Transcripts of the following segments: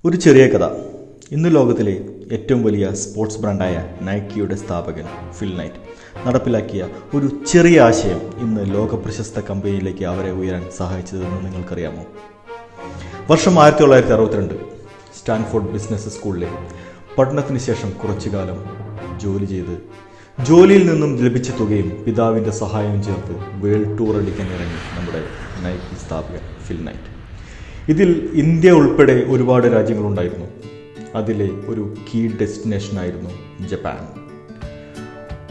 ഒരു ചെറിയ കഥ. ഇന്ന് ലോകത്തിലെ ഏറ്റവും വലിയ സ്പോർട്സ് ബ്രാൻഡായ നൈക്കിയുടെ സ്ഥാപകൻ ഫിൽ നൈറ്റ് നടപ്പിലാക്കിയ ഒരു ചെറിയ ആശയം ഇന്ന് ലോക പ്രശസ്ത കമ്പനിയിലേക്ക് അവരെ ഉയരാൻ സഹായിച്ചതെന്ന് നിങ്ങൾക്കറിയാമോ? വർഷം 1962 സ്റ്റാൻഫോർഡ് ബിസിനസ് സ്കൂളിലെ പഠനത്തിന് ശേഷം കുറച്ചു കാലം ജോലി ചെയ്ത് ജോലിയിൽ നിന്നും ലഭിച്ച തുകയും പിതാവിൻ്റെ സഹായവും ചേർത്ത് വേൾഡ് ടൂർ അടിക്കാൻ ഇറങ്ങി നമ്മുടെ നൈക്കി സ്ഥാപകൻ ഫിൽ നൈറ്റ്. ഇതിൽ ഇന്ത്യ ഉൾപ്പെടെ ഒരുപാട് രാജ്യങ്ങളുണ്ടായിരുന്നു. അതിലെ ഒരു കീ ഡെസ്റ്റിനേഷനായിരുന്നു ജപ്പാൻ.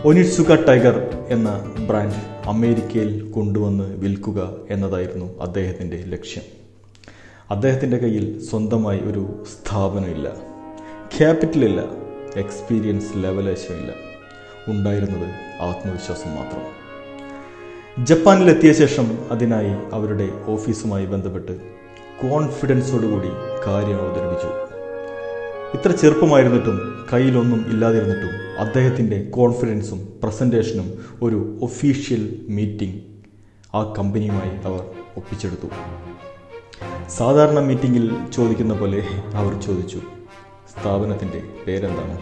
ഒനിറ്റ്സുക ടൈഗർ എന്ന ബ്രാൻഡ് അമേരിക്കയിൽ കൊണ്ടുവന്ന് വിൽക്കുക എന്നതായിരുന്നു അദ്ദേഹത്തിൻ്റെ ലക്ഷ്യം. അദ്ദേഹത്തിൻ്റെ കയ്യിൽ സ്വന്തമായി ഒരു സ്ഥാപനമില്ല, ക്യാപിറ്റലില്ല, എക്സ്പീരിയൻസ് ലെവലേശമില്ല. ഉണ്ടായിരുന്നത് ആത്മവിശ്വാസം മാത്രം. ജപ്പാനിലെത്തിയ ശേഷം അതിനായി അവരുടെ ഓഫീസുമായി ബന്ധപ്പെട്ട് കോൺഫിഡൻസോടുകൂടി കാര്യം അവതരിപ്പിച്ചു. ഇത്ര ചെറുപ്പമായിരുന്നിട്ടും കയ്യിലൊന്നും ഇല്ലാതിരുന്നിട്ടും അദ്ദേഹത്തിൻ്റെ കോൺഫിഡൻസും പ്രസൻറ്റേഷനും ഒരു ഒഫീഷ്യൽ മീറ്റിംഗ് ആ കമ്പനിയുമായി അവർ ഒപ്പിച്ചെടുത്തു. സാധാരണ മീറ്റിങ്ങിൽ ചോദിക്കുന്ന പോലെ അവർ ചോദിച്ചു, സ്ഥാപനത്തിൻ്റെ പേരെന്താണ്?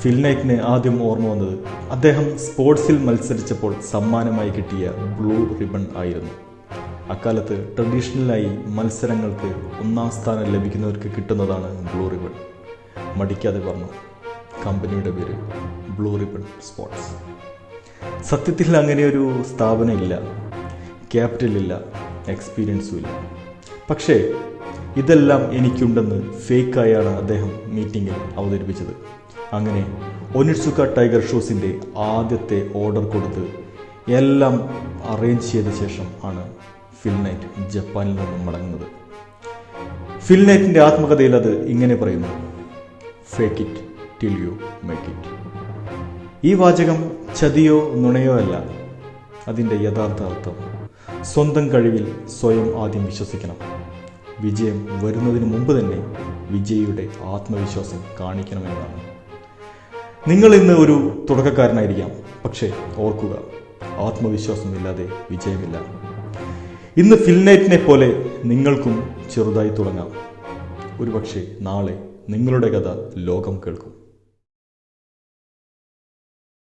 ഫിൽ നൈറ്റിന് ആദ്യം ഓർമ്മ വന്നത് അദ്ദേഹം സ്പോർട്സിൽ മത്സരിച്ചപ്പോൾ സമ്മാനമായി കിട്ടിയ ബ്ലൂ റിബൺ ആയിരുന്നു. അക്കാലത്ത് ട്രഡീഷണലായി മത്സരങ്ങൾക്ക് 1ാം സ്ഥാനം ലഭിക്കുന്നവർക്ക് കിട്ടുന്നതാണ് ബ്ലൂ റിബൺ. മടിക്കാതെ പറഞ്ഞു, കമ്പനിയുടെ പേര് ബ്ലൂ റിബൺ സ്പോർട്സ്. സത്യത്തിൽ അങ്ങനെയൊരു സ്ഥാപനം ഇല്ല, ക്യാപിറ്റലില്ല, എക്സ്പീരിയൻസും ഇല്ല. പക്ഷേ ഇതെല്ലാം എനിക്കുണ്ടെന്ന് ഫേക്കായാണ് അദ്ദേഹം മീറ്റിങ്ങിൽ അവതരിപ്പിച്ചത്. അങ്ങനെ ഒനിറ്റ്സുക ടൈഗർ ഷൂസിൻ്റെ ആദ്യത്തെ ഓർഡർ കൊടുത്ത് എല്ലാം അറേഞ്ച് ചെയ്ത ശേഷം ആണ് ഫിൽ നൈറ്റ് ജപ്പാനിൽ നിന്നും മടങ്ങുന്നത്. ഫിൽ നൈറ്റിൻ്റെ ആത്മകഥയിൽ അത് ഇങ്ങനെ പറയുന്നു: fake it till you make it. ഈ വാചകം ചതിയോ നുണയോ അല്ല. അതിൻ്റെ യഥാർത്ഥ അർത്ഥം സ്വന്തം കഴിവിൽ സ്വയം ആദ്യം വിശ്വസിക്കണം. വിജയം വരുന്നതിന് മുമ്പ് തന്നെ വിജയിയുടെ ആത്മവിശ്വാസം കാണിക്കണമെന്നാണ്. നിങ്ങൾ ഇന്ന് ഒരു തുടക്കക്കാരനായിരിക്കാം, പക്ഷേ ഓർക്കുക, ആത്മവിശ്വാസമില്ലാതെ വിജയമില്ല. ഇന്ന് ഫിൽ നൈറ്റിനെ പോലെ നിങ്ങൾക്കും ചെറുതായി തുടങ്ങാം. ഒരുപക്ഷെ നാളെ നിങ്ങളുടെ കഥ ലോകം കേൾക്കും.